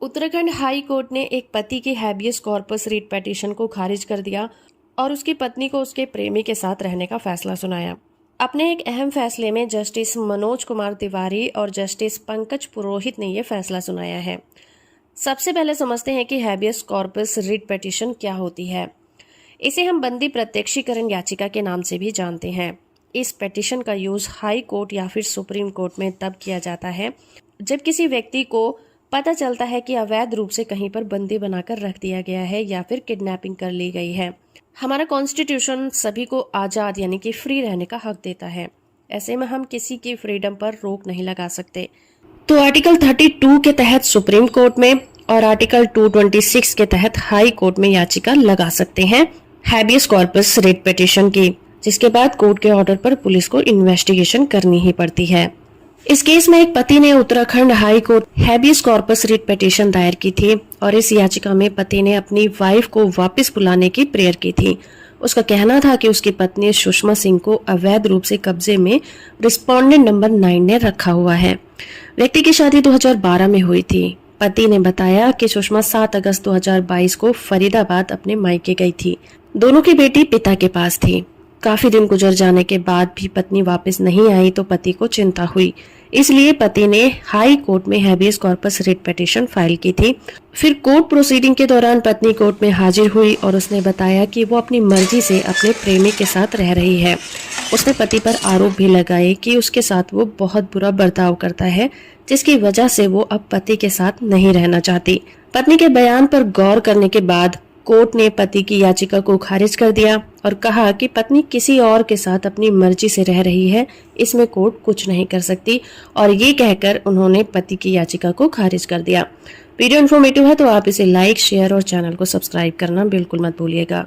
Uttarakhand high court ने एक पति के हैबियस कॉर्पस रिट पिटीशन को खारिज कर दिया और उसकी पत्नी को उसके प्रेमी के साथ रहने का फैसला सुनाया। अपने एक अहम फैसले में जस्टिस मनोज कुमार तिवारी और जस्टिस पंकज पुरोहित ने यह फैसला सुनाया है। सबसे पहले समझते हैं कि हैबियस कॉर्पस रिट पिटीशन क्या होती है। इसे हम बंदी प्रत्यक्षीकरण याचिका के नाम से भी जानते हैं। इस पिटीशन का यूज हाई कोर्ट या फिर सुप्रीम कोर्ट में तब किया जाता है जब किसी व्यक्ति को पता चलता है कि अवैध रूप से कहीं पर बंदी बनाकर रख दिया गया है या फिर किडनैपिंग कर ली गई है। हमारा कॉन्स्टिट्यूशन सभी को आजाद यानी कि फ्री रहने का हक देता है। ऐसे में हम किसी की फ्रीडम पर रोक नहीं लगा सकते। तो आर्टिकल 32 के तहत सुप्रीम कोर्ट में और आर्टिकल 226 के तहत हाई कोर्ट में याचिका लगा सकते हैं हैबियस कॉर्पस रिट पिटीशन की, जिसके बाद कोर्ट के ऑर्डर पर पुलिस को इन्वेस्टिगेशन करनी ही पड़ती है। इस केस में एक पति ने Uttarakhand high court habeas corpus writ petition दायर की थी और इस याचिका में पति ने अपनी वाइफ को वापस बुलाने की प्रेयर की थी। उसका कहना था कि उसकी पत्नी सुषमा सिंह को अवैध रूप से कब्जे में रिस्पोंडेंट नंबर 9 ने रखा हुआ है। व्यक्ति की शादी 2012 में हुई थी। पति ने बताया कि सुषमा 7 अगस्त 2022 को फरीदाबाद अपने मायके गई थी। दोनों की बेटी पिता के पास थी। काफी दिन गुजर जाने के बाद भी पत्नी वापस नहीं आई तो पति को चिंता हुई, इसलिए पति ने हाई कोर्ट में habeas corpus writ petition file की थी। फिर कोर्ट प्रोसीडिंग के दौरान पत्नी कोर्ट में हाजिर हुई और उसने बताया कि वो अपनी मर्जी से अपने प्रेमी के साथ रह रही है। उसने पति पर आरोप भी लगाए कि उसके साथ वो बहुत बुरा बर्ताव करता है, जिसकी वजह से वो अब पति के साथ नहीं रहना चाहती। पत्नी के बयान पर गौर करने के बाद कोर्ट ने पति की याचिका को खारिज कर दिया और कहा कि पत्नी किसी और के साथ अपनी मर्जी से रह रही है, इसमें कोर्ट कुछ नहीं कर सकती, और ये कहकर उन्होंने पति की याचिका को खारिज कर दिया। वीडियो इन्फॉर्मेटिव है तो आप इसे लाइक, शेयर और चैनल को सब्सक्राइब करना बिल्कुल मत भूलिएगा।